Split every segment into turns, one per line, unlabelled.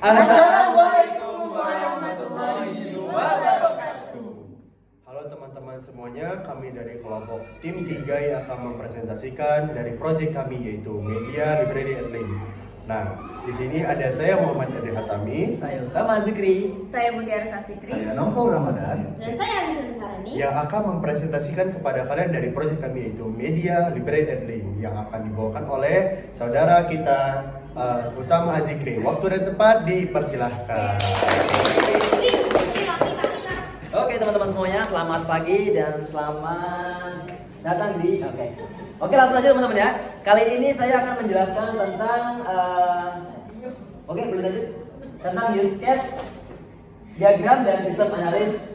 Assalamualaikum warahmatullahi wabarakatuh. Halo teman-teman semuanya, kami dari kelompok tim 3 yang akan mempresentasikan dari proyek kami yaitu Media Library and Link. Nah, di sini ada saya Muhammad Adi Hatami,
Saya Usama Zikri,
Saya Mutiara Safikri,
Saya Novel Ramadan.
dan saya Alisa Zaharani.
yang akan mempresentasikan kepada kalian dari proyek kami yaitu Media Library and Link yang akan dibawakan oleh saudara kita Usama Zikri. Waktu dan tempat dipersilahkan.
Oke teman-teman semuanya, selamat pagi dan selamat datang di Oke langsung aja teman-teman ya. Kali ini saya akan menjelaskan tentang belum lanjut tentang use case diagram dan sistem analis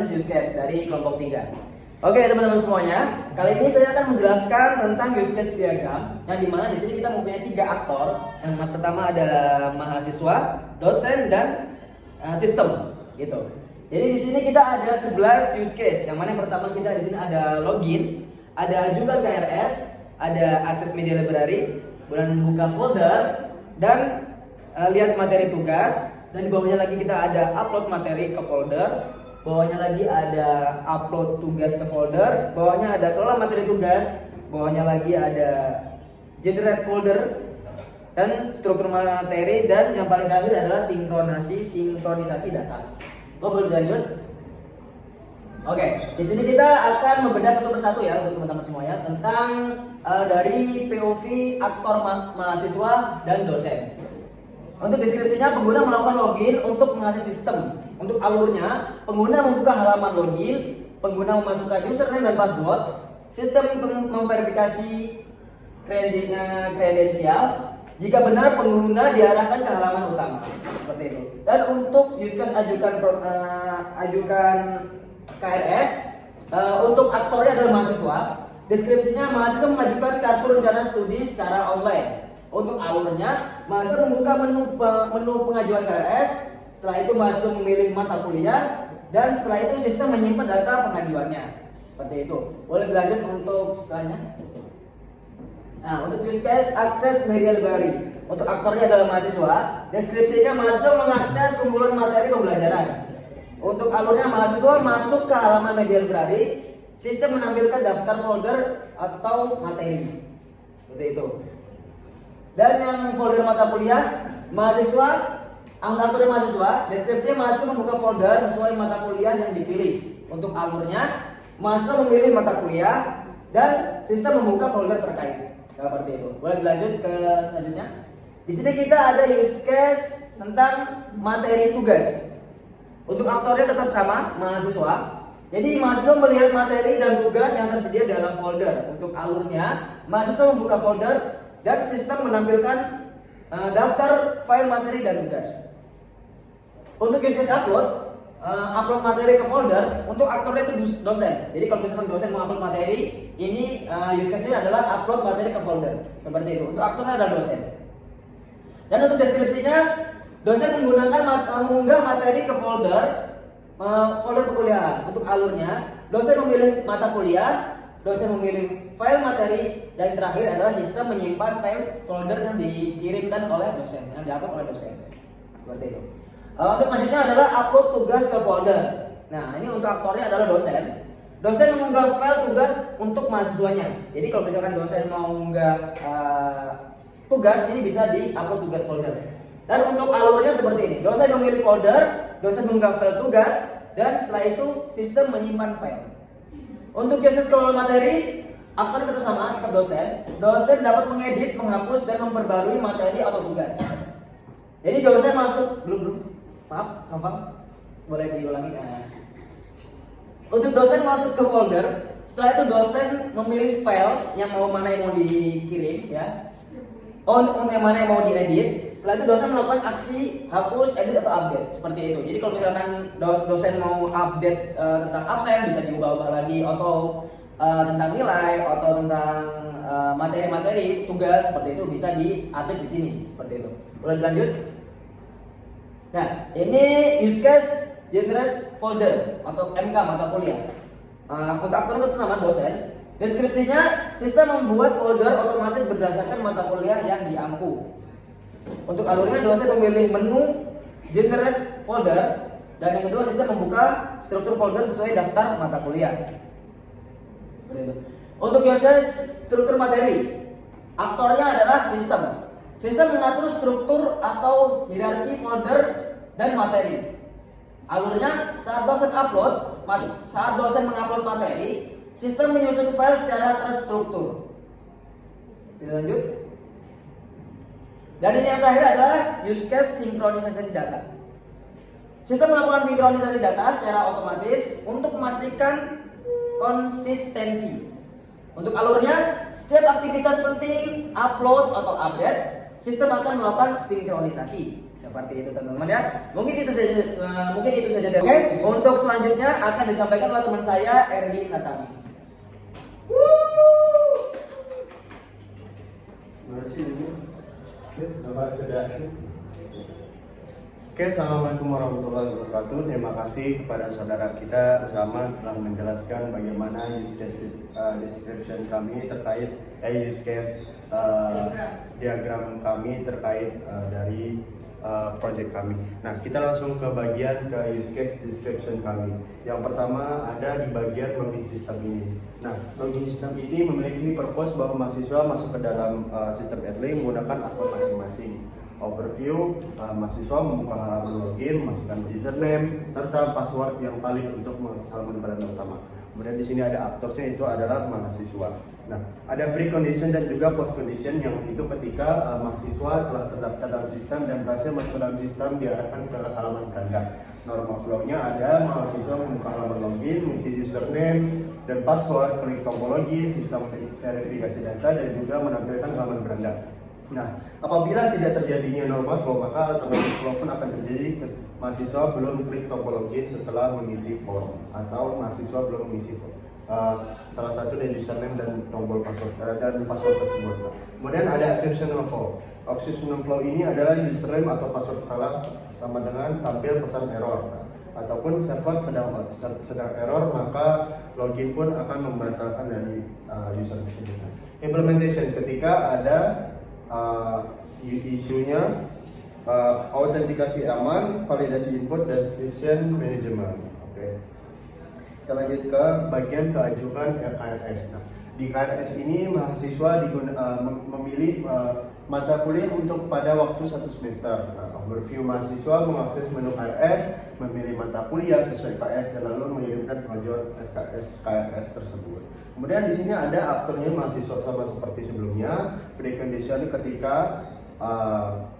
use case dari kelompok 3. Oke teman-teman semuanya, kali ini saya akan menjelaskan tentang use case diagram yang dimana di sini kita mempunyai 3 aktor. Yang pertama adalah mahasiswa, dosen, dan sistem, gitu. Jadi di sini kita ada 11 use case. Yang mana yang pertama kita di sini ada login, ada ajukan KRS, ada akses media library, kemudian buka folder, dan lihat materi tugas. Dan di bawahnya lagi kita ada upload materi ke folder. Bawahnya lagi ada upload tugas ke folder. Bawahnya ada kelola materi tugas. Bawahnya lagi ada generate folder dan struktur materi, dan yang paling terakhir adalah sinkronisasi data. Boleh lanjut? Oke, di sini kita akan membedah satu persatu ya untuk teman-teman semuanya tentang dari POV aktor mahasiswa dan dosen. Untuk deskripsinya, pengguna melakukan login untuk mengakses sistem. Untuk alurnya, pengguna membuka halaman login, pengguna memasukkan username dan password, sistem memverifikasi kredensial. Jika benar, pengguna diarahkan ke halaman utama, seperti itu. Dan untuk use case ajukan KRS, untuk aktornya adalah mahasiswa. Deskripsinya, mahasiswa mengajukan kartu rencana studi secara online. Untuk alurnya, mahasiswa membuka menu pengajuan KRS. Setelah itu mahasiswa memilih mata kuliah, dan setelah itu sistem menyimpan data pengajuannya. Seperti itu. Boleh berlanjut untuk setelahnya. Nah, untuk use case akses media library. Untuk aktornya adalah mahasiswa. Deskripsinya, mahasiswa mengakses kumpulan materi pembelajaran. Untuk alurnya, mahasiswa masuk ke halaman media library. Sistem menampilkan daftar folder atau materi. Seperti itu. Dan yang folder mata kuliah, mahasiswa, aktornya mahasiswa. Deskripsinya, mahasiswa membuka folder sesuai mata kuliah yang dipilih. Untuk alurnya, mahasiswa memilih mata kuliah dan sistem membuka folder terkait. Seperti itu. Boleh lanjut ke selanjutnya. Di sini kita ada use case tentang materi tugas. Untuk aktornya tetap sama, mahasiswa. Jadi mahasiswa melihat materi dan tugas yang tersedia dalam folder. Untuk alurnya, mahasiswa membuka folder dan sistem menampilkan daftar file materi dan tugas. Untuk use case upload materi ke folder, untuk aktornya itu dosen. Jadi kalau misalkan dosen mau upload materi, ini use case-nya adalah upload materi ke folder. Seperti itu. Untuk aktornya adalah dosen. Dan untuk deskripsinya, dosen mengunggah materi ke folder perkuliahan. Untuk alurnya, dosen memilih mata kuliah, dosen memilih file materi, dan terakhir adalah sistem menyimpan file folder yang dikirimkan oleh dosen, yang diupload oleh dosen. Seperti itu. Untuk selanjutnya adalah upload tugas ke folder. Nah, ini untuk aktornya adalah dosen. Dosen mengunggah file tugas untuk mahasiswanya. Jadi kalau misalkan dosen mau mengunggah tugas, ini bisa di-upload tugas folder. Dan untuk alurnya seperti ini. Dosen memilih folder, dosen mengunggah file tugas, dan setelah itu sistem menyimpan file. Untuk use kelola materi, aktor tetap sama, tetap dosen. Dosen dapat mengedit, menghapus, dan memperbarui materi atau tugas. Jadi dosen masuk Maaf, Nova, boleh diulangi. Untuk dosen masuk ke folder, setelah itu dosen memilih file yang mana yang mau dikirim, ya. Yang mana yang mau diedit. Setelah itu dosen melakukan aksi hapus, edit atau update, seperti itu. Jadi kalau misalkan dosen mau update tentang absen, bisa diubah-ubah lagi, atau tentang nilai, atau tentang materi-materi tugas, seperti itu bisa diupdate di sini, seperti itu. Boleh dilanjut? Nah, ini use case generate folder atau MK mata kuliah. Untuk aktor itu sama dosen. Deskripsinya, sistem membuat folder otomatis berdasarkan mata kuliah yang diampu. Untuk alurnya dosen memilih menu generate folder, dan yang kedua sistem membuka struktur folder sesuai daftar mata kuliah. Seperti itu. Untuk user struktur materi, aktornya adalah sistem. Sistem mengatur struktur atau hierarki folder dan materi. Alurnya saat dosen mengupload materi, sistem menyusun file secara terstruktur. Kita lanjut. Dan ini yang terakhir adalah use case sinkronisasi data. Sistem melakukan sinkronisasi data secara otomatis untuk memastikan konsistensi. Untuk alurnya, setiap aktivitas penting, upload atau update, sistem akan melakukan sinkronisasi. Seperti itu teman-teman ya. Mungkin itu saja. Oke, untuk selanjutnya akan disampaikan oleh teman saya Erdi Hatami.
Terima kasih. Bapak sudah. Oke, assalamualaikum warahmatullahi wabarakatuh. Terima kasih kepada saudara kita Usama telah menjelaskan bagaimana use case description kami terkait use case diagram kami terkait dari project kami. Nah, kita langsung ke bagian ke use case description kami. Yang pertama ada di bagian login system ini. Nah, login system ini memiliki purpose bahwa mahasiswa masuk ke dalam sistem Edley menggunakan akun masing-masing. Overview, mahasiswa membuka halaman login, masukkan username serta password yang valid untuk mengakses halaman beranda utama. Kemudian di sini ada aktornya, itu adalah mahasiswa. Nah, ada pre-condition dan juga post-condition yang itu ketika mahasiswa telah terdaftar dalam sistem dan berhasil masuk dalam sistem diarahkan ke halaman beranda. Normal flow-nya ada mahasiswa membuka halaman login, mengisi username dan password, klik tombol login, sistem verifikasi data dan juga menampilkan halaman beranda. Nah, apabila tidak terjadinya normal flow, maka alternative flow pun akan terjadi mahasiswa belum klik tombol login setelah mengisi form atau mahasiswa belum mengisi form. Salah satu dari username dan tombol password tersebut. Kemudian ada exceptional flow. Exceptional flow ini adalah username atau password salah sama dengan tampil pesan error. Ataupun server sedang error, maka login pun akan membatalkan dari user tersebut. Implementation ketika ada isunya autentikasi aman, validasi input dan session management. Oke. Kita lanjut ke bagian keajukan KRS. Nah, di KRS ini mahasiswa memilih mata kuliah untuk pada waktu 1 semester. Nah, overview mahasiswa mengakses menu KRS, memilih mata kuliah sesuai KRS dan lalu mengirimkan pengajuan KRS tersebut. Kemudian di sini ada aktornya mahasiswa sama seperti sebelumnya. Precondition ketika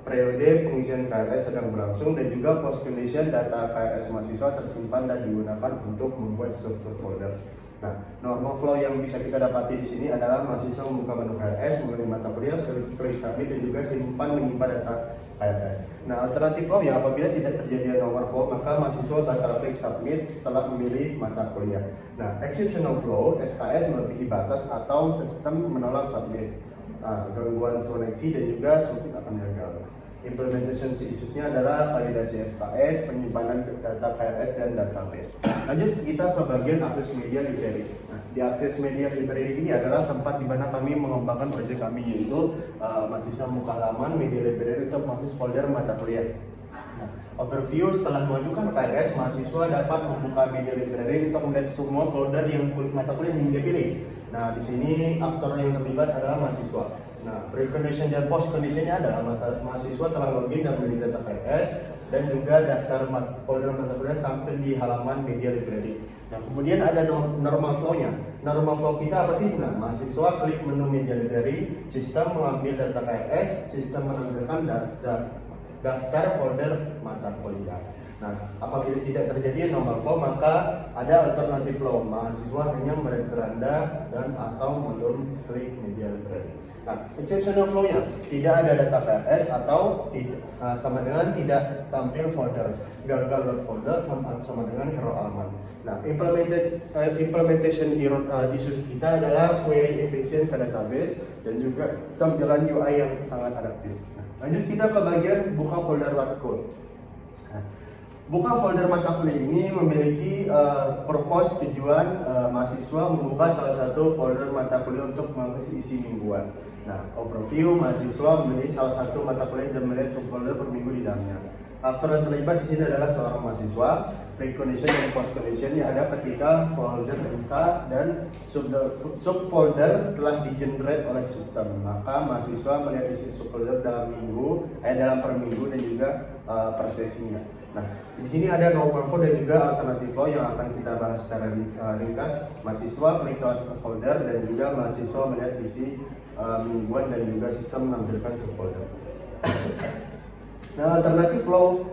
periode pengisian KRS sedang berlangsung dan juga post condition data KRS mahasiswa tersimpan dan digunakan untuk membuat struktur folder. Nah, normal flow yang bisa kita dapati di sini adalah mahasiswa membuka menu KRS, memilih mata kuliah, klik submit dan juga simpan menyimpan data KRS. Nah, alternatif flow ya apabila tidak terjadi normal flow, maka mahasiswa bakal klik submit setelah memilih mata kuliah. Nah, exceptional flow SKS melebihi batas atau sistem menolak submit. Gangguan koneksi dan juga submit akan gagal. Implementation issues-nya adalah validasi SKS, penyimpanan data KRS dan database. Lanjut kita ke bagian akses media library. Nah, di akses media library ini adalah tempat di mana kami mengembangkan proyek kami, yaitu mahasiswa membuka halaman media library untuk mengakses folder mata kuliah. Nah, overview setelah mengajukan KRS, mahasiswa dapat membuka media library untuk melihat semua folder yang mata kuliah yang dipilih. Nah, di sini aktor yang terlibat adalah mahasiswa. Nah, pre-condition dan post-conditionnya adalah mahasiswa telah login dan memilih data KRS dan juga daftar folder mata kuliah tampil di halaman media library. Nah, kemudian ada normal flow-nya. Normal flow kita apa sih? Nah, mahasiswa klik menu media library, sistem mengambil data KRS, sistem menampilkan daftar folder mata kuliah. Nah, apabila tidak terjadi normal flow, maka ada alternatif flow. Mahasiswa hanya beranda dan atau belum klik media library. Nah, exceptional flow-nya tidak ada data KRS atau sama dengan tidak tampil folder. Gagal load folder sama dengan error halaman. Nah, implementation issues kita adalah query efficient ke database dan juga tampilan UI yang sangat adaptif. Nah, lanjut kita ke bagian buka folder code. Nah, Buka folder mata kuliah ini memiliki purpose tujuan mahasiswa membuka salah satu folder mata kuliah untuk mengisi mingguan. Nah, overview mahasiswa memilih salah satu mata kuliah dan melihat subfolder per minggu di dalamnya. Aktor yang terlibat di sini adalah seorang mahasiswa. Pre-condition dan post-condition yang ada ketika folder MK dan subfolder telah di-generate oleh sistem. Maka mahasiswa melihat isi subfolder dalam per minggu dan juga per sesinya. Nah, di sini ada normal flow dan juga alternative flow yang akan kita bahas secara ringkas. Mahasiswa klik salah satu folder dan juga mahasiswa melihat isi mingguan dan juga sistem menampilkan subfolder. Nah, alternative flow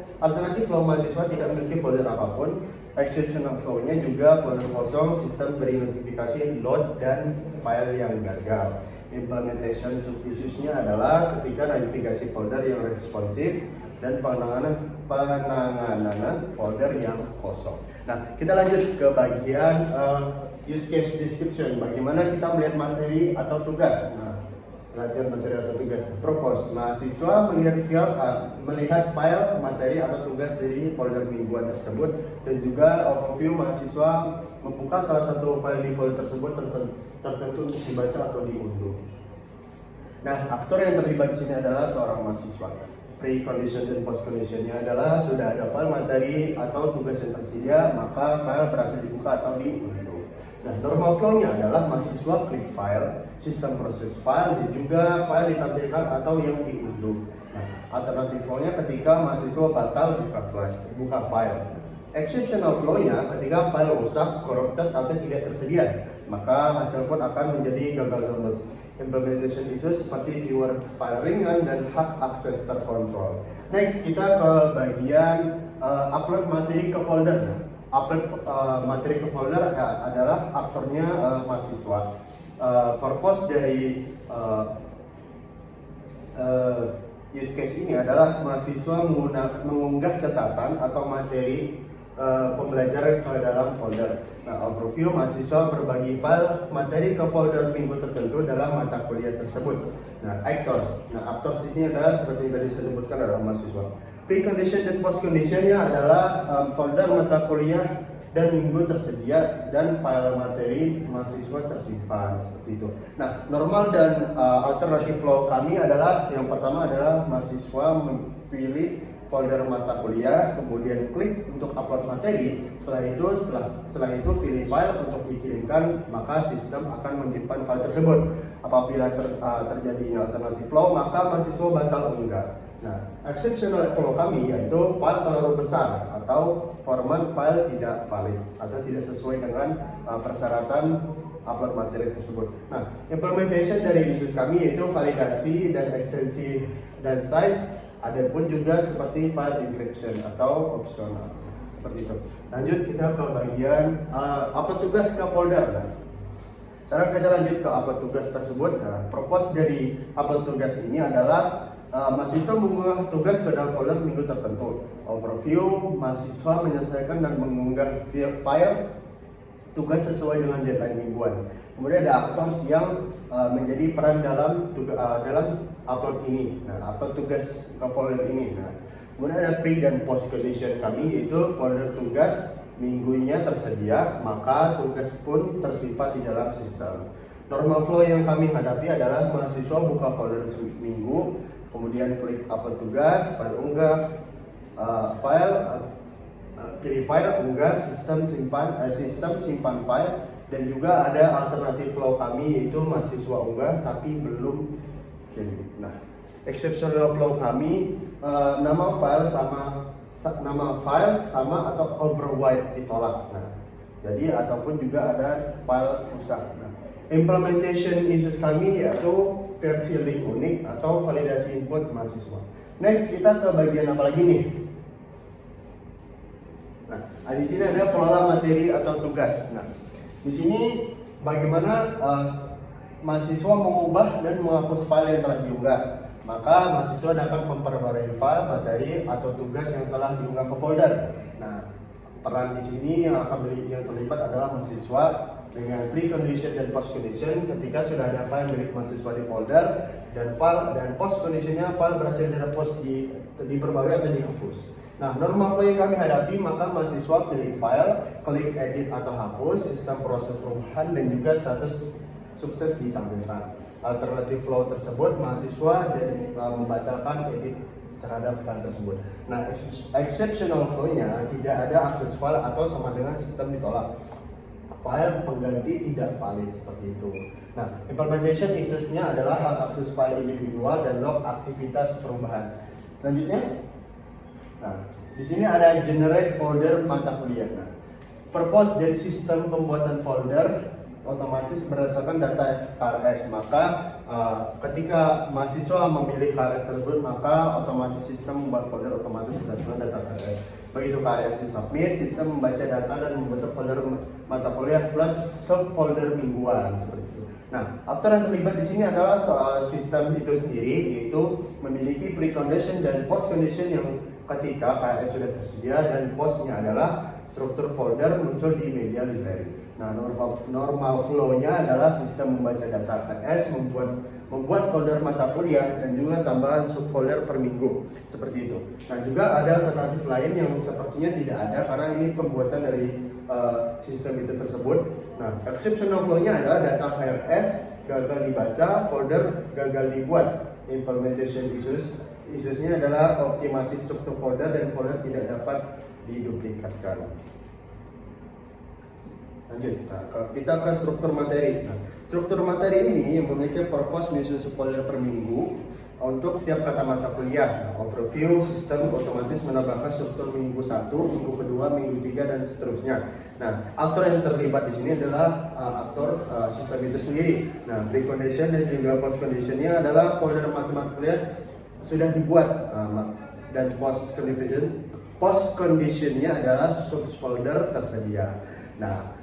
mahasiswa tidak memiliki folder apapun. Exceptional flow-nya juga folder kosong, sistem beri notifikasi load dan file yang gagal. Implementation issues-nya adalah ketika navigasi folder yang responsif dan penanganan folder yang kosong. Nah, kita lanjut ke bagian use case description. Bagaimana kita melihat materi atau tugas. Nah, latihan materi atau tugas. Propose, mahasiswa melihat file materi atau tugas dari folder mingguan tersebut, dan juga overview, mahasiswa membuka salah satu file di folder tersebut tertentu untuk dibaca atau diunduh. Nah, aktor yang terlibat di sini adalah seorang mahasiswa. Pre-condition dan post-conditionnya adalah sudah ada file materi atau tugas yang tersedia, maka file berhasil dibuka atau diunduh. Nah, normal flow-nya adalah mahasiswa klik file, sistem proses file, dan juga file ditampilkan atau yang diunduh. Nah, alternatif flow-nya ketika mahasiswa batal buka file. Exceptional flow-nya ketika file rusak, corrupted, atau tidak tersedia, maka hasil pun akan menjadi gagal download. Implementation issues seperti viewer file ringan dan hak akses terkontrol. Next, kita ke bagian upload materi ke folder. Upload materi ke folder adalah aktornya mahasiswa. Purpose dari use case ini adalah mahasiswa mengunggah catatan atau materi pembelajaran ke dalam folder. Nah, overview, mahasiswa berbagi file materi ke folder minggu tertentu dalam mata kuliah tersebut. Nah, actors. Nah, actors ini adalah seperti yang tadi saya sebutkan adalah mahasiswa. Pre-condition dan post-conditionnya adalah folder mata kuliah dan minggu tersedia dan file materi mahasiswa tersimpan seperti itu. Nah, normal dan alternative flow kami adalah yang pertama adalah mahasiswa memilih folder mata kuliah, kemudian klik untuk upload materi. Setelah itu pilih file untuk dikirimkan, maka sistem akan menyimpan file tersebut. Apabila terjadinya alternative flow, maka mahasiswa batal unggah. Nah, exceptional flow kami yaitu file terlalu besar atau format file tidak valid atau tidak sesuai dengan persyaratan upload materi tersebut. Nah, implementation dari issues kami yaitu validasi dan ekstensi dan size. Ada pun juga seperti file encryption atau opsional seperti itu. Lanjut kita ke bagian upload tugas ke folder. Nah, sekarang kita lanjut ke upload tugas tersebut. Nah, purpose dari upload tugas ini adalah mahasiswa mengunggah tugas ke dalam folder minggu tertentu. Overview, mahasiswa menyelesaikan dan mengunggah file tugas sesuai dengan deadline mingguan. Kemudian ada actors yang menjadi peran dalam upload ini. Nah, upload tugas ke folder ini. Nah, kemudian ada pre dan post condition kami, yaitu folder tugas minggunya tersedia, maka tugas pun tersimpan di dalam sistem. Normal flow yang kami hadapi adalah mahasiswa buka folder minggu, kemudian klik upload tugas, file unggah, pilih file unggah, sistem simpan file, dan juga ada alternatif flow kami yaitu mahasiswa unggah tapi belum kirim. Nah, exceptional flow kami nama file sama atau overwrite ditolak. Nah, jadi ataupun juga ada file rusak. Nah, implementation issues kami yaitu versi link unik atau validasi input mahasiswa. Next, kita ke bagian apa lagi nih? Nah, di sini ada pengelola materi atau tugas. Nah, di sini bagaimana mahasiswa mengubah dan menghapus file yang telah diunggah. Maka mahasiswa dapat memperbarui file materi atau tugas yang telah diunggah ke folder. Nah, peran di sini yang terlibat adalah mahasiswa dengan pre-condition dan post-condition. Ketika sudah ada file milik mahasiswa di folder dan post-conditionnya file berhasil diperbarui atau dihapus. Nah, normal flow yang kami hadapi, maka mahasiswa pilih file, klik edit atau hapus, sistem proses perubahan, dan juga status sukses ditampilkan. Alternatif flow tersebut, mahasiswa jadi membatalkan edit terhadap file tersebut. Nah, exceptional flow-nya tidak ada akses file atau sama dengan sistem ditolak. File pengganti tidak valid seperti itu. Nah, implementation issues-nya adalah hak akses file individual dan log aktivitas perubahan. Selanjutnya, nah, di sini ada generate folder mata kuliah. Nah, purpose dari sistem pembuatan folder otomatis berdasarkan data KRS. Maka ketika mahasiswa memilih KRS tersebut, maka otomatis sistem membuat folder otomatis berdasarkan data KRS. Begitu KRS disubmit, sistem membaca data dan membentuk folder mata kuliah plus subfolder mingguan seperti itu. Nah, aktor yang terlibat di sini adalah soal sistem itu sendiri, yaitu memiliki precondition dan postcondition yang ketika KRS sudah tersedia dan postnya adalah struktur folder muncul di media library. Nah, normal flow-nya adalah sistem membaca data KRS, membuat folder mata kuliah dan juga tambahan subfolder per minggu seperti itu. Nah, juga ada alternatif lain yang sepertinya tidak ada karena ini pembuatan dari sistem itu tersebut. Nah, exceptional flow-nya adalah data KRS gagal dibaca, folder gagal dibuat. Implementation issues-nya adalah optimasi struktur folder dan folder tidak dapat diduplikatkan. Lanjut, kita ke struktur materi. Nah, struktur materi ini yang memiliki purpose menyusun subfolder per minggu untuk tiap kata mata kuliah. Nah, overview sistem otomatis menambahkan struktur minggu 1, minggu kedua, minggu 3 dan seterusnya. Nah, aktor yang terlibat di sini adalah aktor sistem itu sendiri. Nah, precondition dan juga postconditionnya adalah folder mata kuliah sudah dibuat dan postconditionnya adalah subfolder tersedia. Nah,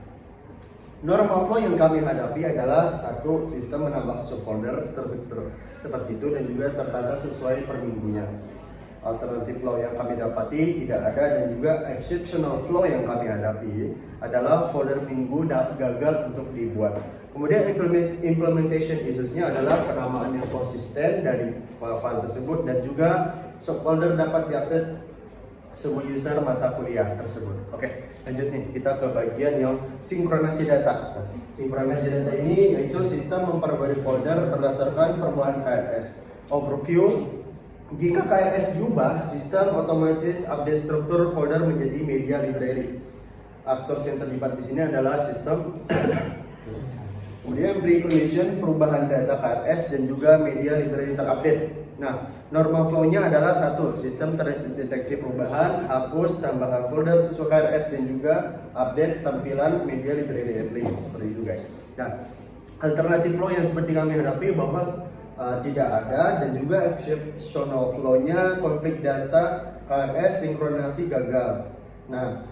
normal flow yang kami hadapi adalah satu sistem menambah subfolder struktur seperti itu dan juga tertata sesuai per minggunya. Alternatif flow yang kami dapati tidak ada dan juga exceptional flow yang kami hadapi adalah folder minggu gagal untuk dibuat. Kemudian implementation issues-nya adalah penamaan yang konsisten dari file tersebut dan juga subfolder dapat diakses semua user mata kuliah tersebut. Oke, lanjut nih, kita ke bagian yang sinkronasi data. Sinkronasi data ini yaitu sistem memperbarui folder berdasarkan perubahan KRS. Overview, jika KRS diubah, sistem otomatis update struktur folder menjadi media library. Aktor yang terlibat di sini adalah sistem. Kemudian precondition, perubahan data KRS dan juga media library terupdate. Nah, normal flow-nya adalah satu, sistem terdeteksi perubahan, hapus, tambahan folder sesuai KRS dan juga update tampilan media library seperti itu guys. Nah, alternatif flow yang seperti kami hadapi bahwa tidak ada dan juga exceptional flow-nya konflik data KRS sinkronasi gagal. Nah,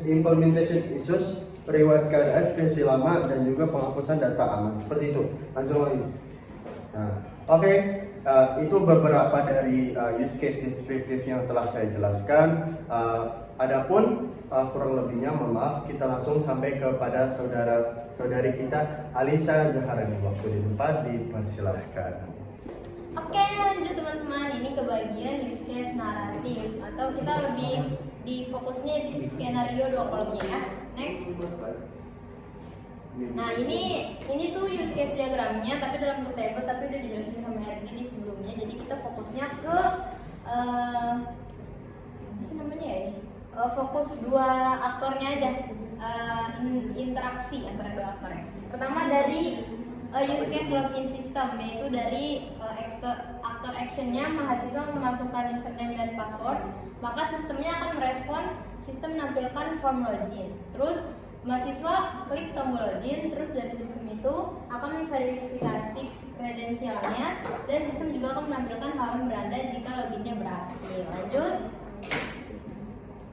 implementation issues, riwayat KRS versi lama dan juga penghapusan data aman seperti itu. Langsung lagi. Nah, oke. Itu beberapa dari use case deskriptif yang telah saya jelaskan. Adapun kurang lebihnya mohon maaf, kita langsung sampai kepada saudari kita Alisa Zaharani. Waktu di tempat dipersilahkan.
Oke, lanjut teman-teman. Ini ke bagian use case naratif atau kita lebih di fokusnya di skenario 2 kolomnya ya. Next. Nah, ini tuh use case diagramnya tapi dalam bentuk table, tapi udah dijelasin sama Erdi di sebelumnya. Jadi kita fokusnya ke apa sih namanya ya ini? Fokus 2 aktornya aja. Interaksi antara 2 aktor ya. Pertama dari use case login system, yaitu dari aktor actionnya mahasiswa memasukkan username dan password, maka sistemnya akan merespon sistem menampilkan form login. Terus mahasiswa klik tombol login, terus dari sistem itu akan memverifikasi kredensialnya dan sistem juga akan menampilkan halaman beranda jika loginnya berhasil. Lanjut.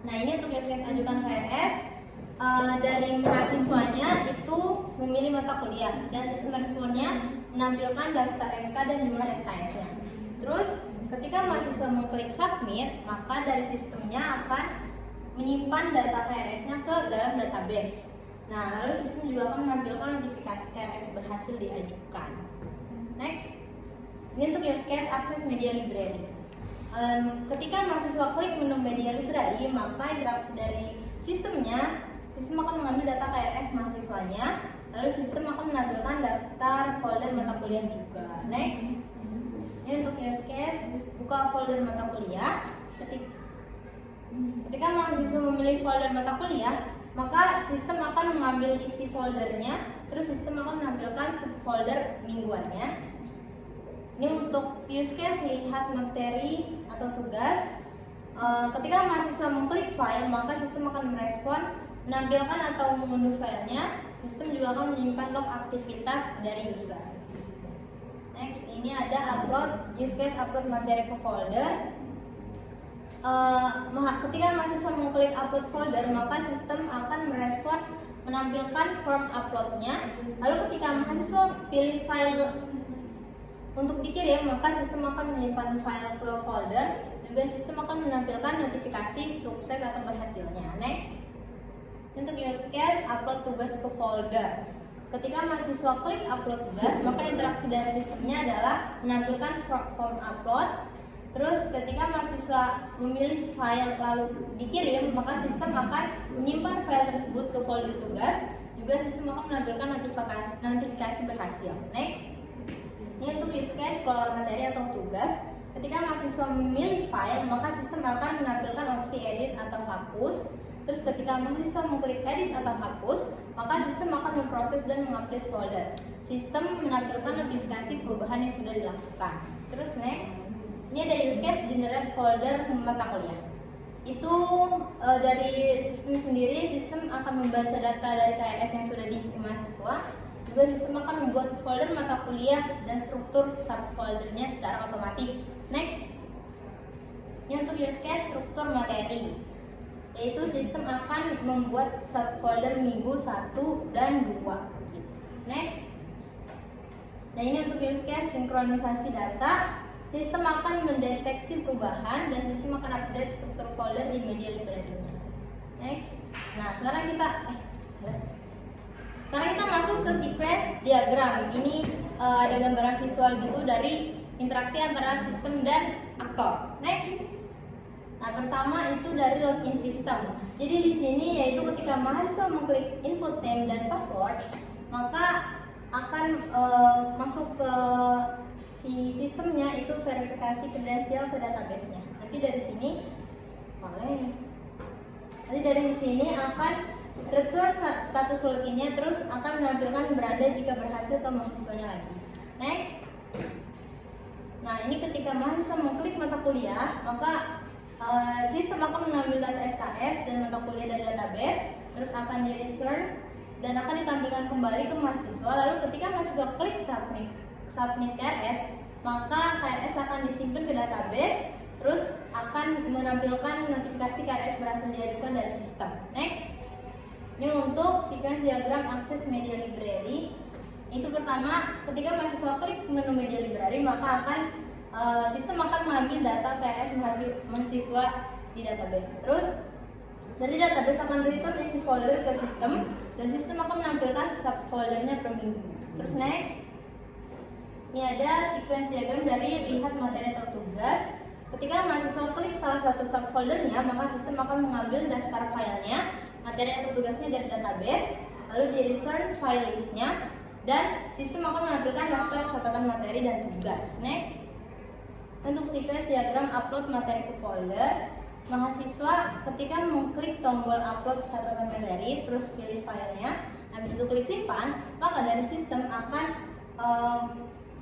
Nah, ini untuk use case ajukan KRS. Dari mahasiswanya itu memilih mata kuliah dan sistem responnya menampilkan daftar MK dan jumlah SKS-nya. Terus ketika mahasiswa mengklik submit, maka dari sistemnya akan menyimpan data KRS-nya ke dalam database. Nah, lalu sistem juga akan menampilkan notifikasi KRS berhasil diajukan. Next, ini untuk use case akses media library. ketika mahasiswa klik menu media library, maka interaksi dari sistemnya, sistem akan mengambil data KRS mahasiswanya, lalu sistem akan menampilkan daftar folder mata kuliah juga. Next, ini untuk use case, buka folder mata kuliah. Ketika mahasiswa memilih folder mata kuliah, maka sistem akan mengambil isi foldernya, terus sistem akan menampilkan subfolder mingguannya. Ini untuk use case lihat materi atau tugas. Ketika mahasiswa mengklik file, maka sistem akan merespon menampilkan atau mengunduh filenya. Sistem juga akan menyimpan log aktivitas dari user. Next, ini ada upload, use case upload materi ke folder. Ketika mahasiswa mengklik upload folder, maka sistem akan merespon menampilkan form uploadnya. Lalu ketika mahasiswa pilih file untuk dikirim, maka sistem akan menyimpan file ke folder. Juga sistem akan menampilkan notifikasi sukses atau berhasilnya. Next, untuk use case upload tugas ke folder. Ketika mahasiswa klik upload tugas, maka interaksi dari sistemnya adalah menampilkan form upload. Terus ketika mahasiswa memilih file lalu dikirim, maka sistem akan menyimpan file tersebut ke folder tugas. Juga sistem akan menampilkan notifikasi berhasil. Next, ini untuk use case kelola materi atau tugas. Ketika mahasiswa memilih file, maka sistem akan menampilkan opsi edit atau hapus. Terus ketika mahasiswa mengklik edit atau hapus, maka sistem akan memproses dan mengupdate folder. Sistem menampilkan notifikasi perubahan yang sudah dilakukan. Terus next, ini ada use case generate folder mata kuliah. Itu dari sistem sendiri, sistem akan membaca data dari KRS yang sudah diisi mahasiswa. Juga sistem akan membuat folder mata kuliah dan struktur subfoldernya secara otomatis. Next, ini untuk use case struktur materi, yaitu sistem akan membuat subfolder minggu 1 dan 2. Next, nah ini untuk use case sinkronisasi data. Sistem akan mendeteksi perubahan dan sistem akan update struktur folder di media library-nya. Next, nah sekarang kita masuk ke sequence diagram. Ini ada gambaran visual gitu dari interaksi antara sistem dan aktor. Next, nah pertama itu dari login system. Jadi di sini yaitu ketika mahasiswa mengklik input name dan password, maka akan masuk ke si sistemnya itu verifikasi kredensial ke database-nya. Nanti dari sini akan return status loginnya, terus akan menampilkan beranda jika berhasil ke mahasiswanya lagi. Next, nah ini ketika mahasiswa mengklik mata kuliah, maka sistem akan mengambil data SKS dan mata kuliah dari database, terus akan di return dan akan ditampilkan kembali ke mahasiswa. Lalu ketika mahasiswa klik submit KRS, maka KRS akan disimpan ke database, terus akan menampilkan notifikasi KRS berhasil diajukan dari sistem. Next, ini untuk sequence diagram akses media library. Itu pertama, ketika mahasiswa klik menu media library, maka sistem akan mengambil data KRS mahasiswa di database. Terus dari database akan return isi folder ke sistem dan sistem akan menampilkan subfoldernya per minggu. Terus next, ini ada sequence diagram dari lihat materi atau tugas. Ketika mahasiswa klik salah satu subfoldernya, maka sistem akan mengambil daftar filenya, materi atau tugasnya dari database, lalu di return file listnya, dan sistem akan menampilkan daftar catatan materi dan tugas. Next, untuk sequence diagram upload materi ke folder, mahasiswa ketika mengklik tombol upload catatan materi, terus pilih filenya, habis itu klik simpan, maka dari sistem akan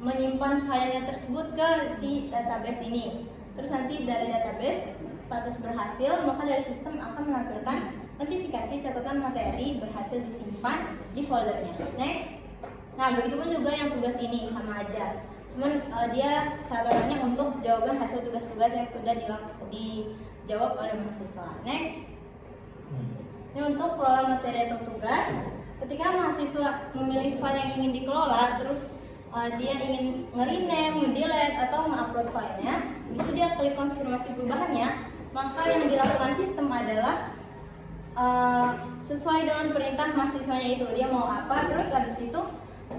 menyimpan filenya tersebut ke si database ini. Terus nanti dari database status berhasil, maka dari sistem akan menampilkan notifikasi catatan materi berhasil disimpan di foldernya. Next, nah begitupun juga yang tugas ini sama aja, cuman dia catatannya untuk jawaban hasil tugas-tugas yang sudah dijawab oleh mahasiswa. Next, ini untuk kelola materi atau tugas. Ketika mahasiswa memilih file yang ingin dikelola, terus dia ingin nge-rename, nge-delete, atau nge-upload filenya, habis itu dia klik konfirmasi perubahannya, maka yang dilakukan sistem adalah sesuai dengan perintah mahasiswanya itu, dia mau apa, terus habis itu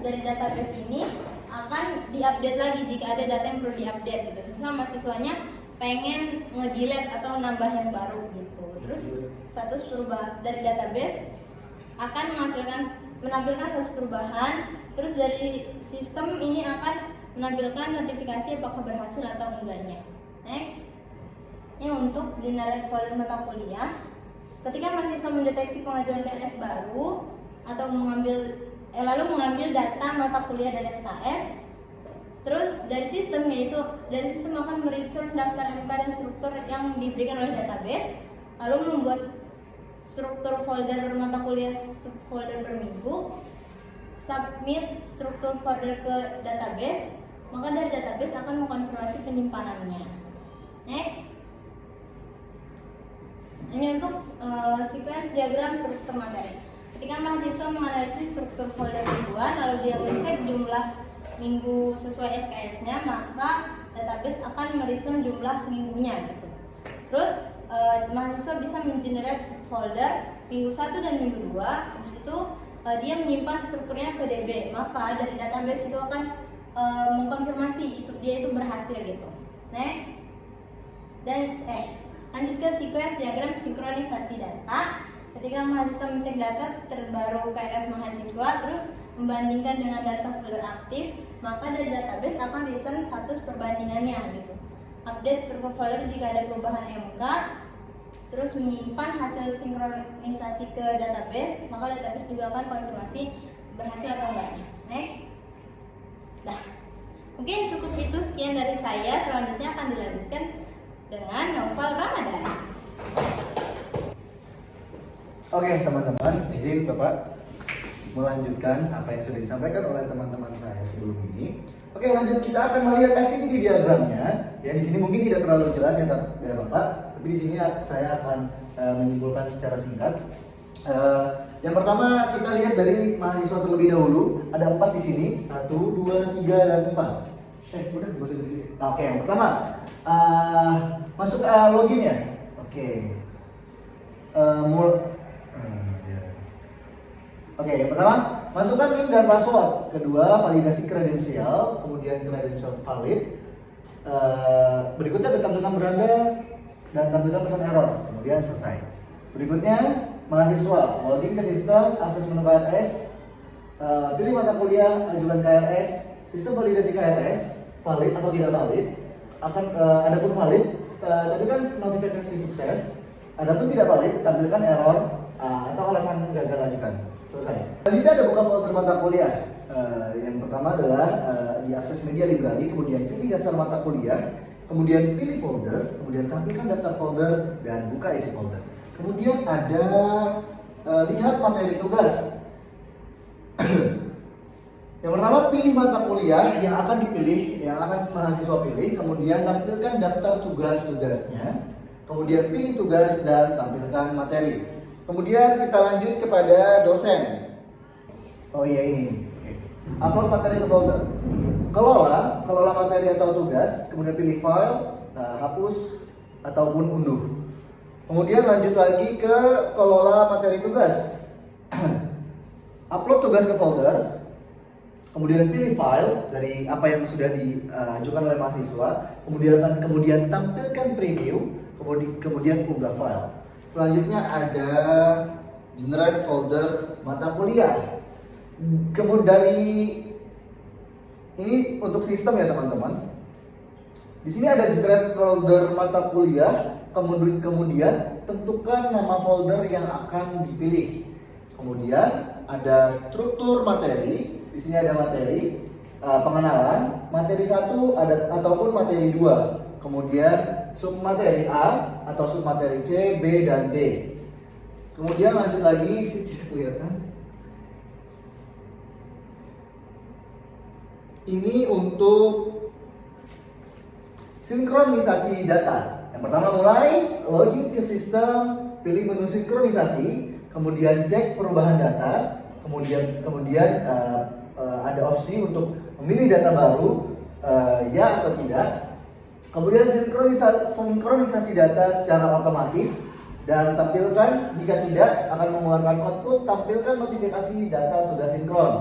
dari database ini akan diupdate lagi jika ada data yang perlu diupdate gitu. Misal mahasiswanya pengen nge-delete atau nambah yang baru gitu. Terus status perubahan dari database akan menampilkan status perubahan. Terus dari sistem ini akan menampilkan notifikasi apakah berhasil atau enggaknya. Next, ini untuk generate folder mata kuliah. Ketika mahasiswa mendeteksi pengajuan KRS baru atau lalu mengambil data mata kuliah dan SKS, terus dari sistem akan mereturn daftar MK dan struktur yang diberikan oleh database, lalu membuat struktur folder mata kuliah folder per minggu, submit struktur folder ke database, maka dari database akan mengkonfirmasi penyimpanannya. Next, ini untuk sequence diagram struktur materi. Ketika mahasiswa menganalisis struktur folder mingguan, lalu dia mengecek jumlah minggu sesuai SKS-nya, maka database akan mereturn jumlah minggunya gitu. Terus mahasiswa bisa mengenerate folder minggu 1 dan minggu 2. Habis itu dia menyimpan strukturnya ke DB, maka dari database itu akan mengkonfirmasi dia itu berhasil gitu. Next, dan lanjut ke sequence diagram sinkronisasi data. Ketika mahasiswa mengecek data terbaru KRS mahasiswa, terus membandingkan dengan data folder aktif, maka dari database akan return status perbandingannya gitu. Update struktur folder jika ada perubahan MK, terus menyimpan hasil sinkronisasi ke database, maka database juga akan konfirmasi berhasil atau enggaknya. Next. Nah, mungkin cukup itu sekian dari saya. Selanjutnya akan dilanjutkan dengan Novel Ramadan.
Oke teman-teman, izin Bapak melanjutkan apa yang sudah disampaikan oleh teman-teman saya sebelum ini. Oke, lanjut, kita akan melihat activity diagramnya. Ya, di sini mungkin tidak terlalu jelas ya Bapak, tapi di sini saya akan menyimpulkan secara singkat. Yang pertama kita lihat dari mahasiswa terlebih dahulu. Ada 4 di sini, 1, 2, 3, dan 4. Udah, gak usah di sini. Oke, yang pertama masuk login ya. Oke. Oke, yang pertama masukkan NIM dan password. Kedua, validasi kredensial, kemudian kredensial valid. Berikutnya ketentukan beranda dan tampilkan pesan error. Kemudian selesai. Berikutnya mahasiswa login ke sistem, akses menu KRS, pilih mata kuliah, ajukan KRS, sistem validasi KRS, valid atau tidak valid. Adapun valid, tampilkan notifikasi sukses. Adapun tidak valid, tampilkan error atau alasan gagal ajukan. Selesai. Selanjutnya ada buka folder mata kuliah. Yang pertama adalah di akses media library, kemudian pilih daftar mata kuliah, kemudian pilih folder, kemudian tampilkan daftar folder dan buka isi folder. Kemudian ada lihat materi tugas. Yang pertama, pilih mata kuliah yang akan dipilih, yang akan mahasiswa pilih, kemudian tampilkan daftar tugas-tugasnya, kemudian pilih tugas dan tampilkan materi. Kemudian kita lanjut kepada dosen. Oh iya ini. Upload materi ke folder. Kelola materi atau tugas, kemudian pilih file, hapus ataupun unduh. Kemudian lanjut lagi ke kelola materi tugas. Upload tugas ke folder. Kemudian pilih file dari apa yang sudah diajukan oleh mahasiswa. Kemudian tampilkan preview. Kemudian unggah file. Selanjutnya ada generate folder mata kuliah. Kemudian dari ini untuk sistem ya teman-teman. Di sini ada generate folder mata kuliah. Kemudian tentukan nama folder yang akan dipilih. Kemudian ada struktur materi. Di sini ada materi pengenalan, materi 1 ataupun materi 2. Kemudian submateri A atau submateri C, B, dan D. Kemudian lanjut lagi, tidak kelihatan. Ini untuk sinkronisasi data. Yang pertama mulai login ke sistem, pilih menu sinkronisasi, kemudian cek perubahan data, kemudian ada opsi untuk memilih data baru, ya atau tidak. Kemudian sinkronisasi data secara otomatis dan tampilkan jika tidak akan mengeluarkan output, tampilkan notifikasi data sudah sinkron.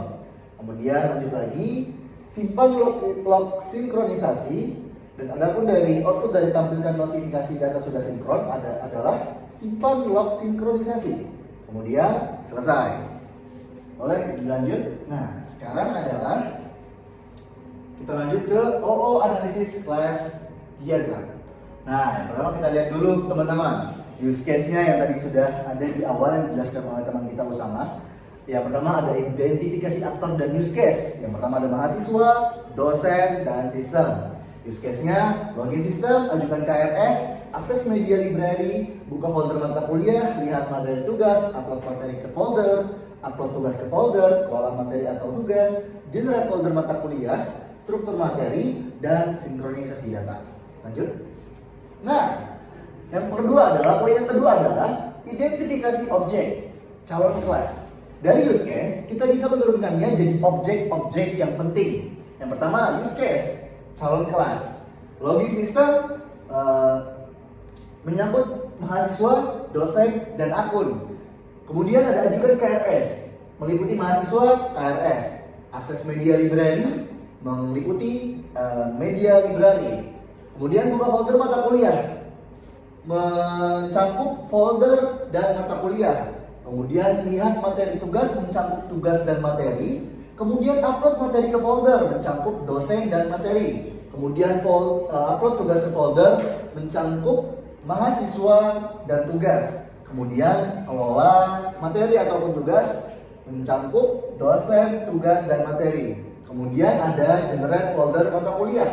Kemudian lanjut lagi, simpan log sinkronisasi, Dan adapun dari output dari tampilkan notifikasi data sudah sinkron adalah simpan log sinkronisasi. Kemudian selesai. Boleh dilanjut? Nah, sekarang adalah kita lanjut ke OO analisis class diagram. Nah, yang pertama kita lihat dulu teman-teman use case-nya yang tadi sudah ada di awal yang dijelaskan oleh teman kita Usama. Yang pertama ada identifikasi aktor dan use case. Yang pertama ada mahasiswa, dosen, dan sistem. Use case-nya login sistem, ajukan KRS, akses media library, buka folder mata kuliah, lihat materi tugas, upload materi ke folder, upload tugas ke folder, kelola materi atau tugas, generate folder mata kuliah, struktur materi, dan sinkronisasi data. Lanjut. Nah, poin yang kedua adalah identifikasi objek calon kelas. Dari use case, kita bisa menurunkannya jadi objek-objek yang penting. Yang pertama, use case calon kelas. Login sistem menyangkut mahasiswa, dosen, dan akun. Kemudian ada ajukan KRS, meliputi mahasiswa, KRS. Akses media library, meliputi media library. Kemudian buka folder mata kuliah, mencangkup folder dan mata kuliah. Kemudian lihat materi tugas, mencangkup tugas dan materi. Kemudian upload materi ke folder, mencangkup dosen dan materi. Kemudian upload tugas ke folder, mencangkup mahasiswa dan tugas. Kemudian kelola materi ataupun tugas, mencangkup dosen, tugas, dan materi. Kemudian ada generate folder mata kuliah,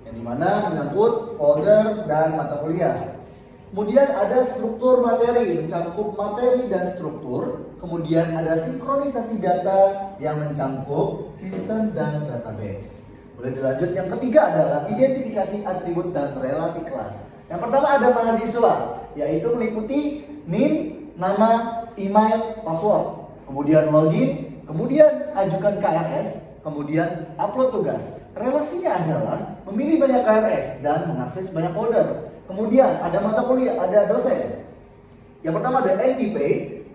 yang dimana menyangkut folder dan mata kuliah. Kemudian ada struktur materi, mencangkup materi dan struktur. Kemudian ada sinkronisasi data yang mencangkup sistem dan database. Boleh dilanjut. Yang ketiga adalah identifikasi atribut dan relasi kelas. Yang pertama ada mahasiswa, yaitu meliputi NIM, nama, email, password. Kemudian login, kemudian ajukan KRS, kemudian upload tugas. Relasinya adalah memilih banyak KRS dan mengakses banyak folder. Kemudian ada mata kuliah, ada dosen. Yang pertama ada NIP,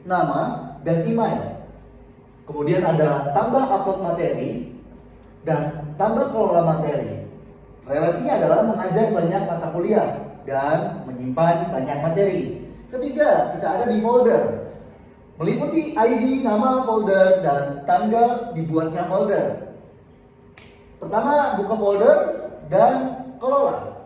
nama, dan email. Kemudian ada tambah upload materi dan tambah kelola materi. Relasinya adalah mengajar banyak mata kuliah dan menyimpan banyak materi. Ketiga, kita ada di folder, meliputi ID, nama folder, dan tanggal dibuatnya folder. Pertama, buka folder dan kelola.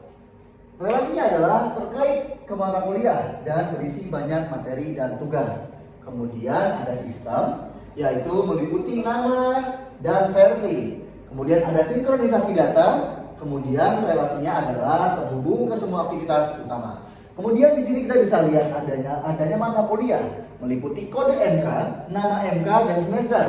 Relasinya adalah terkait ke mata kuliah dan berisi banyak materi dan tugas. Kemudian ada sistem, yaitu meliputi nama dan versi. Kemudian ada sinkronisasi data. Kemudian relasinya adalah terhubung ke semua aktivitas utama. Kemudian di sini kita bisa lihat adanya mata kuliah, meliputi kode MK, nama MK, dan semester,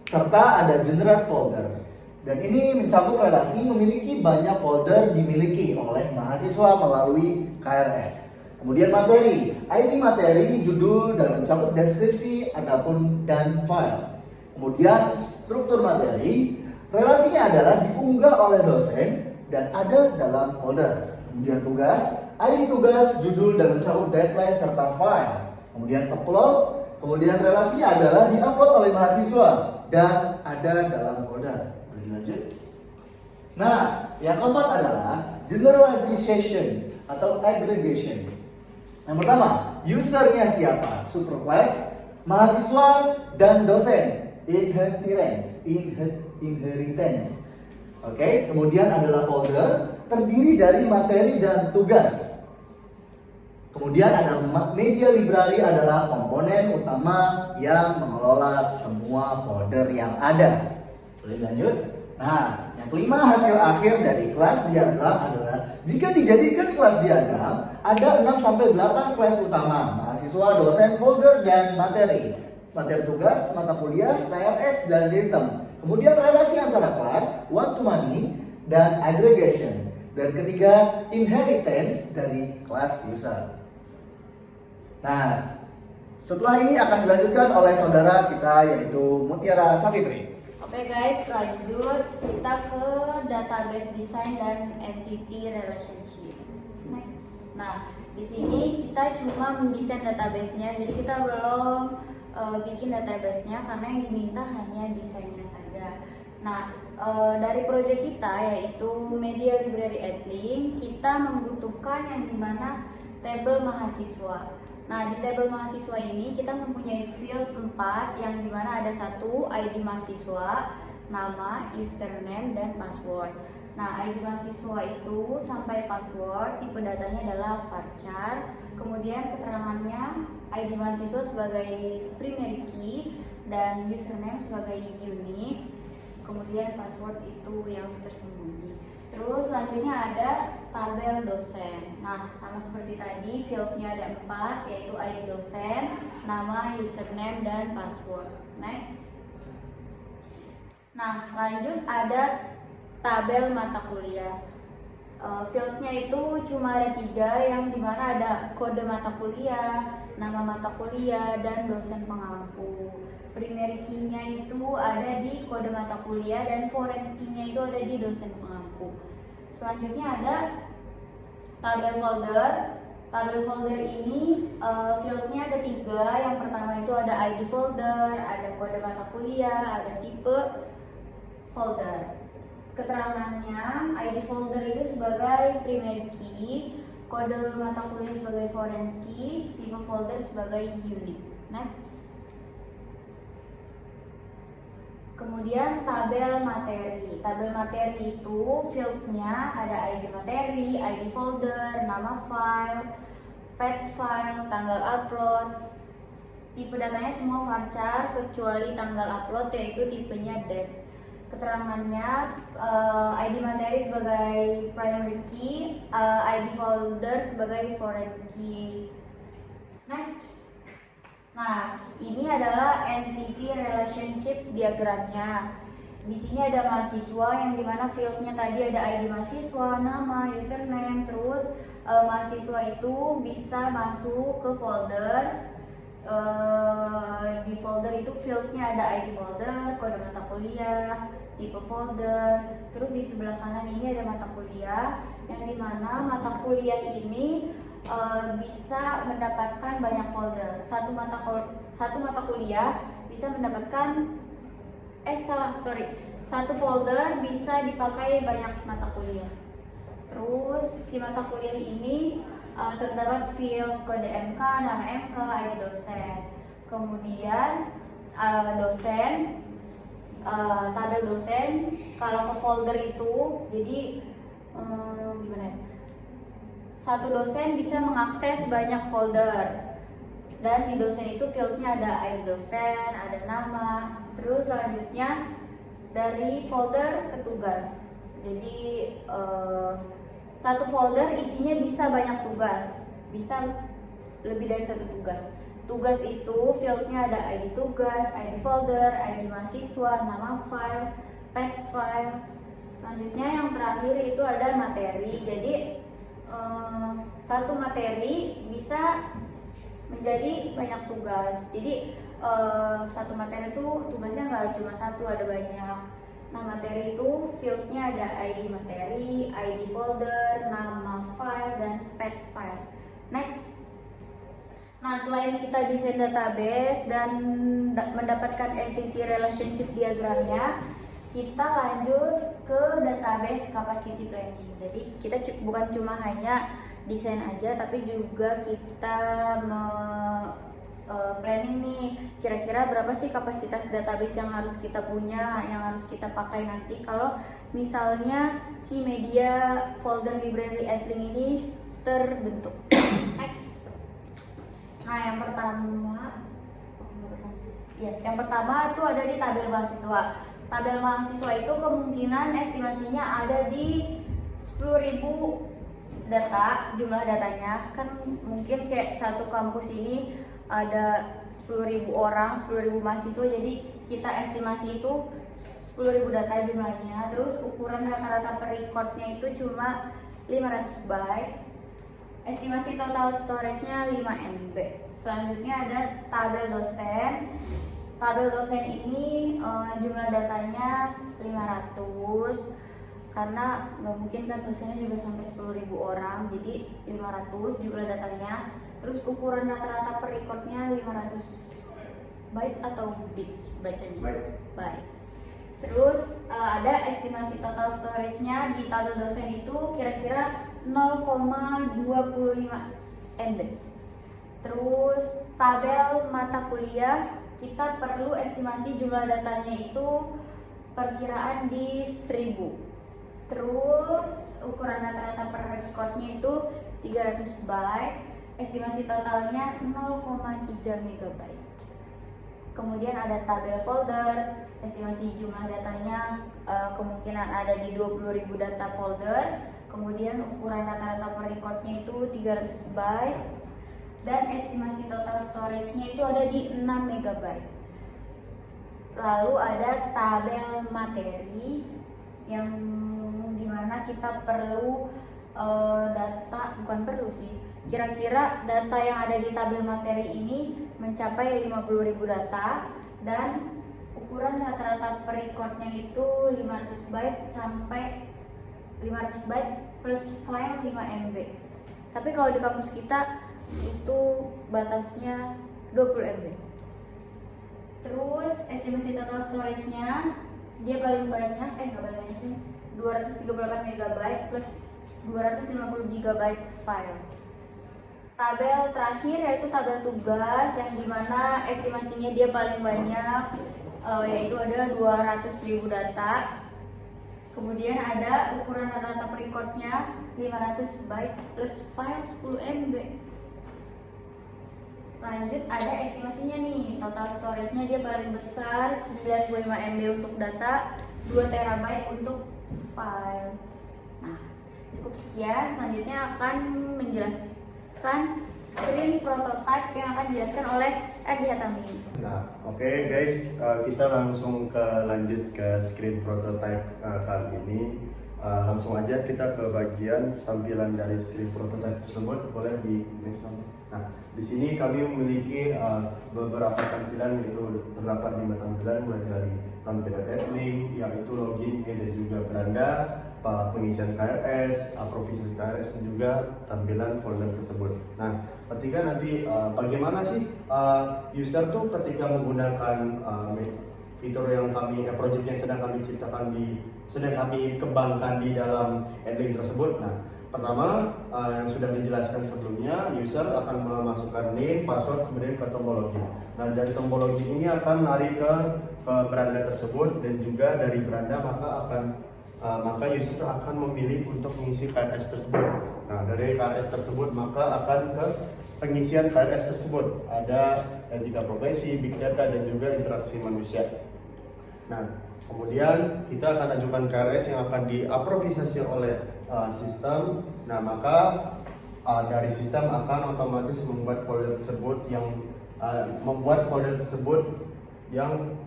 serta ada generate folder. Dan ini mencakup relasi memiliki banyak folder dimiliki oleh mahasiswa melalui KRS. Kemudian materi, ID materi, judul, dan mencakup deskripsi, dan file. Kemudian struktur materi, relasinya adalah diunggah oleh dosen dan ada dalam folder. Kemudian tugas, ID tugas, judul, dan mencakup deadline serta file. Kemudian upload, kemudian relasinya adalah diupload oleh mahasiswa dan ada dalam folder. Lanjut. Nah, yang keempat adalah generalization atau aggregation. Yang pertama, usernya siapa? Superclass, mahasiswa, dan dosen. Inheritance. Oke, kemudian adalah folder terdiri dari materi dan tugas. Kemudian ada media library adalah komponen utama yang mengelola semua folder yang ada. Boleh lanjut? Nah, yang kelima hasil akhir dari kelas diagram adalah jika dijadikan kelas diagram ada 6-8 kelas utama, mahasiswa, dosen, folder, dan materi. Materi tugas, mata kuliah, KRS, dan sistem. Kemudian relasi antara kelas, one to many, dan aggregation. Dan ketiga, inheritance dari kelas user. Nah, setelah ini akan dilanjutkan oleh saudara kita yaitu Mutiara Savitri.
Oke guys, lanjut kita ke database design dan entity relationship. Next. Nah, di sini kita cuma mendesain database-nya, jadi kita belum bikin database-nya karena yang diminta hanya desainnya saja. Nah, dari proyek kita yaitu Media Library Edlink, kita membutuhkan yang dimana tabel mahasiswa. Nah, di tabel mahasiswa ini kita mempunyai field 4 yang dimana ada satu ID mahasiswa, nama, username, dan password. Nah, ID mahasiswa itu sampai password, tipe datanya adalah varchar, kemudian keterangannya ID mahasiswa sebagai primary key dan username sebagai unique, kemudian password itu yang tersembunyi. Terus selanjutnya ada tabel dosen. Nah, sama seperti tadi, fieldnya ada 4, yaitu ID dosen, nama, username, dan password. Next. Nah, lanjut ada tabel mata kuliah. Fieldnya itu cuma ada 3, yang dimana ada kode mata kuliah, nama mata kuliah, dan dosen pengampu. Primary key-nya itu ada di kode mata kuliah dan foreign key-nya itu ada di dosen pengampu. Selanjutnya ada tabel folder. Tabel folder ini fieldnya ada 3. Yang pertama itu ada ID folder, ada kode mata kuliah, ada tipe folder. Keterangannya, ID folder itu sebagai primary key, kode mata kuliah sebagai foreign key, tipe folder sebagai unique. Next. Kemudian tabel materi. Tabel materi itu fieldnya ada ID materi, ID folder, nama file, path file, tanggal upload. Tipe datanya semua varchar kecuali tanggal upload yaitu tipenya date. Keterangannya ID materi sebagai primary key, ID folder sebagai foreign key. Next. Nah, ini adalah entity relationship diagramnya. Di sini ada mahasiswa yang dimana fieldnya tadi ada ID mahasiswa, nama, username, terus mahasiswa itu bisa masuk ke folder. Di folder itu fieldnya ada ID folder, kode mata kuliah, tipe folder, terus di sebelah kanan ini ada mata kuliah, yang dimana mata kuliah ini bisa mendapatkan banyak folder. Satu mata kuliah bisa mendapatkan satu folder bisa dipakai banyak mata kuliah. Terus si mata kuliah ini terdapat field kode MK, nama MK, ID dosen. Kemudian dosen, tabel dosen. Kalau ke folder itu, jadi gimana ya? Satu dosen bisa mengakses banyak folder, dan di dosen itu fieldnya ada ID dosen, ada nama. Terus selanjutnya dari folder ke tugas. Jadi satu folder isinya bisa banyak tugas, bisa lebih dari satu tugas. Tugas itu fieldnya ada ID tugas, ID folder, ID mahasiswa, nama file, path file. Selanjutnya yang terakhir itu ada materi. Jadi satu materi bisa menjadi banyak tugas. Jadi satu materi itu tugasnya nggak cuma satu, ada banyak. Nah, materi itu fieldnya ada ID materi, ID folder, nama file, dan path file. Next. Nah, selain kita desain database dan mendapatkan entity relationship diagramnya, kita lanjut ke database capacity planning. Jadi kita bukan cuma hanya desain aja, tapi juga kita planning nih, kira-kira berapa sih kapasitas database yang harus kita punya, yang harus kita pakai nanti kalau misalnya si media folder library Edlink ini terbentuk. Next. Nah, yang pertama itu ada di tabel mahasiswa. Tabel mahasiswa itu kemungkinan estimasinya ada di 10.000 data, jumlah datanya. Kan mungkin kayak satu kampus ini ada 10.000 orang, 10.000 mahasiswa, jadi kita estimasi itu 10.000 data jumlahnya. Terus ukuran rata-rata per recordnya itu cuma 500 byte. Estimasi total storage-nya 5 MB. Selanjutnya ada tabel dosen. Tabel dosen ini jumlah datanya 500, karena nggak mungkin kan dosennya juga sampai 10.000 orang, jadi 500 jumlah datanya. Terus ukuran rata-rata per recordnya 500 byte atau bits bacanya? Byte. Terus ada estimasi total storage-nya di tabel dosen itu kira-kira 0,25 MB. Terus tabel mata kuliah kita perlu estimasi jumlah datanya itu perkiraan di 1000. Terus ukuran rata-rata per recordnya itu 300 byte, estimasi totalnya 0,3 MB. Kemudian ada tabel folder, estimasi jumlah datanya kemungkinan ada di 20.000 data folder. Kemudian ukuran rata-rata per recordnya itu 300 byte dan estimasi total storage-nya itu ada di 6 MB. Lalu ada tabel materi yang dimana kita perlu data, bukan perlu sih, kira-kira data yang ada di tabel materi ini mencapai 50.000 data dan ukuran rata-rata per recordnya itu 500 byte sampai 500 byte plus file 5 MB. Tapi kalau di kampus kita itu batasnya 20 MB. Terus estimasi total storage-nya dia paling banyak, nggak paling banyak nih, 238 MB plus 250 GB file. Tabel terakhir yaitu tabel tugas yang dimana estimasinya dia paling banyak, yaitu ada 200.000 data. Kemudian ada ukuran rata-rata per recordnya 500 byte plus file 10 MB. Lanjut ada estimasinya nih, total storage-nya dia paling besar 95 MB untuk data, 2 TB untuk file. Nah, cukup sekian. Selanjutnya akan menjelaskan screen prototype yang akan dijelaskan oleh Adi Hatami.
Nah, oke guys, kita langsung lanjut ke screen prototype kali ini. Langsung aja kita ke bagian tampilan dari screen prototype tersebut. Boleh di next slide. Nah, di sini kami memiliki beberapa tampilan, yaitu terdapat 5 tampilan, mulai dari tampilan adlink, yaitu login dan juga beranda, pengisian KRS, aprovisasi KRS, dan juga tampilan folder tersebut. Nah, ketika nanti bagaimana sih user tuh ketika menggunakan fitur yang kami, project yang sedang kami ciptakan sedang kami kembangkan di dalam adlink tersebut. Nah, pertama yang sudah dijelaskan sebelumnya, user akan memasukkan name, password, kemudian ke tombol login. Nah, dari tombol login ini akan lari ke beranda tersebut, dan juga dari beranda maka user akan memilih untuk mengisi KRS tersebut. Nah, dari KRS tersebut maka akan ke pengisian KRS tersebut. Ada etika profesi, big data, dan juga interaksi manusia. Nah, kemudian kita akan ajukan KRS yang akan diaprovisasi oleh sistem. Nah, maka dari sistem akan otomatis membuat folder tersebut yang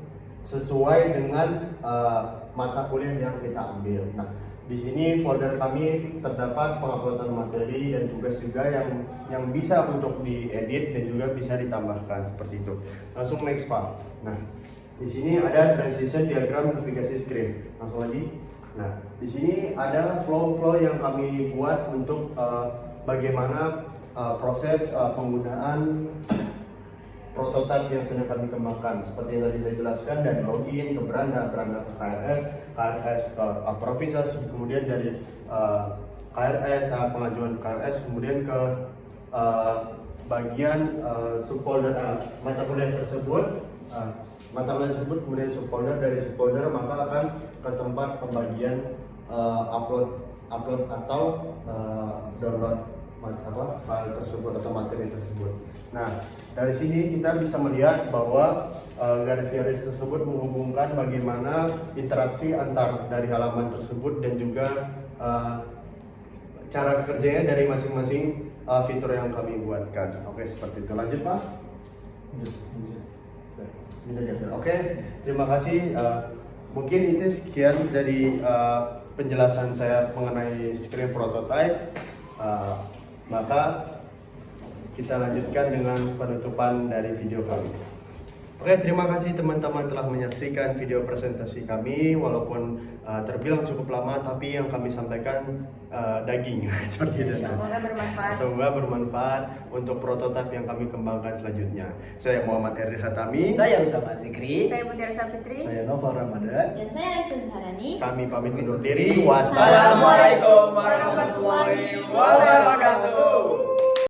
sesuai dengan mata kuliah yang kita ambil. Nah, di sini folder kami terdapat penguploadan materi dan tugas juga yang bisa untuk diedit dan juga bisa ditambahkan seperti itu. Langsung next Pak. Nah, di sini ada transition diagram navigasi screen. Langsung lagi. Nah, di sini ada flow yang kami buat untuk bagaimana proses penggunaan prototipe yang sedang kami kembangkan. Seperti yang tadi saya jelaskan, dari login ke beranda ke KRS ke aprovisasi, kemudian dari KRS, pengajuan KRS, kemudian ke bagian subfolder mata kuliah tersebut. Mata kuliah tersebut kemudian subfolder, dari subfolder maka akan ke tempat pembagian upload atau download file tersebut atau materi tersebut. Nah, dari sini kita bisa melihat bahwa garis-garis tersebut menghubungkan bagaimana interaksi antar dari halaman tersebut dan juga cara kerjanya dari masing-masing fitur yang kami buatkan. Oke, seperti itu. Lanjut, Pak. Oke, terima kasih. Mungkin itu sekian dari penjelasan saya mengenai screen prototype. Maka kita lanjutkan dengan penutupan dari video kami. Oke, terima kasih teman-teman telah menyaksikan video presentasi kami. Walaupun terbilang cukup lama, tapi yang kami sampaikan daging seperti itu.
Semoga bermanfaat.
Semoga bermanfaat untuk prototipe yang kami kembangkan selanjutnya. Saya Muhammad Eri Khatami.
Saya Usama Zikri.
Saya Mutiara Safitri.
Saya Novel Ramadan.
Dan saya Alisa Zaharani.
Kami pamit undur diri.
Assalamualaikum warahmatullahi wabarakatuh.